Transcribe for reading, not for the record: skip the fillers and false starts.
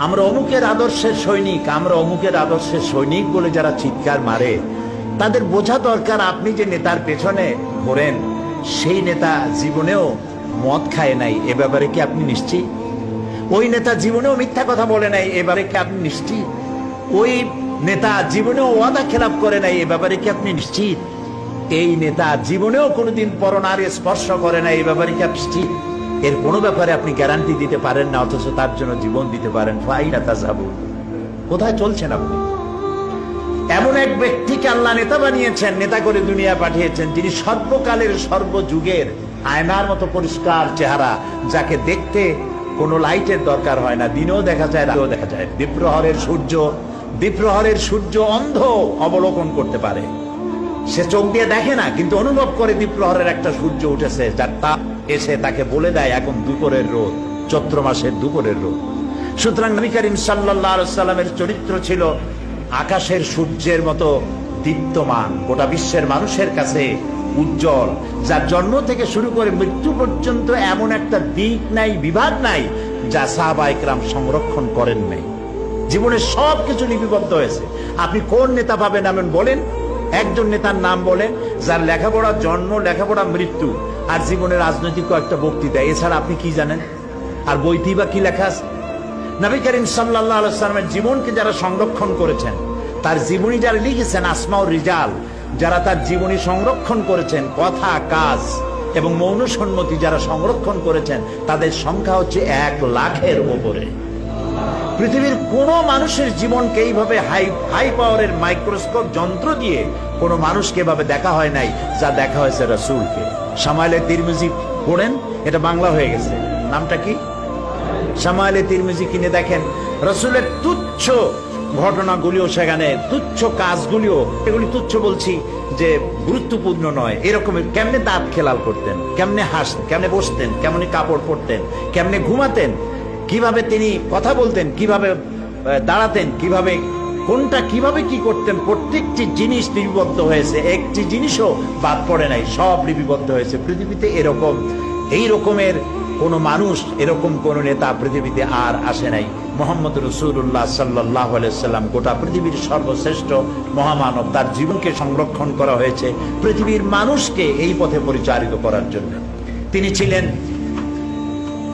আমরা অমুকের আদর্শের সৈনিক, আমরা অমুকের আদর্শের সৈনিক বলে যারা চিৎকার মারে, তাদের বোঝা দরকার আপনি যে নেতার পেছনে ঘোরেন সেই নেতা জীবনেও মদ খায় নাই, এ ব্যাপারে কি আপনি নিশ্চিত? ওই নেতা জীবনেও মিথ্যা কথা বলে নাই, এ ব্যাপারে কি আপনি নিশ্চিত? ওই নেতা জীবনেও ওয়াদা খেলাপ করে নাই, এ ব্যাপারে কি আপনি নিশ্চিত? এই নেতা জীবনেও কোনোদিন পরনারী স্পর্শ করে নাই, এই ব্যাপারে কি আপনি নিশ্চিত? এর কোনো ব্যাপারে আপনি গ্যারান্টি দিতে পারেন না, অথচ তার জন্য জীবন দিতে পারেন। ফাইনা তাযাবুন, কোথায় চলছেন আপনি? এমন এক ব্যক্তিকে আল্লাহ নেতা বানিয়েছেন, নেতা করে দুনিয়া পাঠিয়েছেন, যিনি সর্বকালের সর্বযুগের আয়নার মতো পরিষ্কার চেহারা, যাকে দেখতে কোনো লাইটের দরকার হয় না, দিনেও দেখা যায় রাতেও দেখা যায়। দ্বীপ্রহরের সূর্য অন্ধ অবলোকন করতে পারে, সে চোখ দিয়ে দেখে না, কিন্তু অনুভব করে দ্বীপ্রহরের একটা সূর্য উঠেছে, যার তাপ এসে তাকে বলে দেয় এখন দুপুরের রোদ, চৈত্র মাসের দুপুরের রোদ। সুতরাং নবী করিম সাল্লাল্লাহু আলাইহি ওয়াসাল্লামের চরিত্র ছিল আকাশের সূর্যের মতো দীপ্তমান, গোটা বিশ্বের মানুষের কাছে উজ্জ্বল, যার জন্ম থেকে শুরু করে মৃত্যু পর্যন্ত এমন একটা দিক নাই, বিভাগ নাই যা সাহাবায়ে কেরাম সংরক্ষণ করেন নাই। জীবনের সবকিছু লিপিবদ্ধ হয়েছে। আপনি কোন নেতা পাবেন এমন বলেন, একজন নেতার নাম বলেন যার লেখাপড়া জন্ম, লেখাপড়া মৃত্যু, আর জীবনের রাজনৈতিক কয়েকটা বক্তৃতা, এছাড়া আপনি কি জানেন? আর বইতেই বা কি লেখা আছে? নবী করিম সাল্লাল্লাহু আলাইহি ওয়াসাল্লামের জীবনকে যারা সংরক্ষণ করেছেন, তার জীবনী যারা লিখেছেন, আসমাউর রিজাল, যারা তার জীবনী সংরক্ষণ করেছেন, কথা, কাজ এবং মৌন সম্মতি যারা সংরক্ষণ করেছেন, তাদের সংখ্যা হচ্ছে 1,00,000-এর উপরে। পৃথিবীর কোন মানুষের জীবনকে এইভাবে হাই পাওয়ারের মাইক্রোস্কোপ যন্ত্র দিয়ে কোন মানুষকে এভাবে দেখা হয় নাই যা দেখা হয়েছে রাসূলকে। শামাইলে তিরমিজি পড়েন, এটা বাংলা হয়ে গেছে, নামটা কি? শামাইলে তিরমিজি কিনে দেখেন, রাসূলের তুচ্ছ ঘটনাগুলিও সেখানে, তুচ্ছ কাজগুলিও, এগুলি তুচ্ছ বলছি যে গুরুত্বপূর্ণ নয়, এরকমের কেমনে দাঁত খেলাল করতেন, কেমনে হাসতেন, কেমনে বসতেন, কেমনে কাপড় পরতেন, কেমনে ঘুমাতেন, কিভাবে তিনি কথা বলতেন, কিভাবে দাঁড়াতেন, কিভাবে কোনটা কিভাবে কি করতেন, প্রত্যেকটি জিনিস লিপিবদ্ধ হয়েছে, একটি জিনিসও বাদ পড়ে নাই, সব লিপিবদ্ধ হয়েছে। পৃথিবীতে এই রকমের কোন মানুষ, এরকম কোন নেতা পৃথিবীতে আর আসে নাই। মুহাম্মদ রাসূলুল্লাহ সাল্লাল্লাহু আলাইহি ওয়াসাল্লাম গোটা পৃথিবীর সর্বশ্রেষ্ঠ মহামানব, তার জীবনকে সংরক্ষণ করা হয়েছে পৃথিবীর মানুষকে এই পথে পরিচালিত করার জন্য। তিনি ছিলেন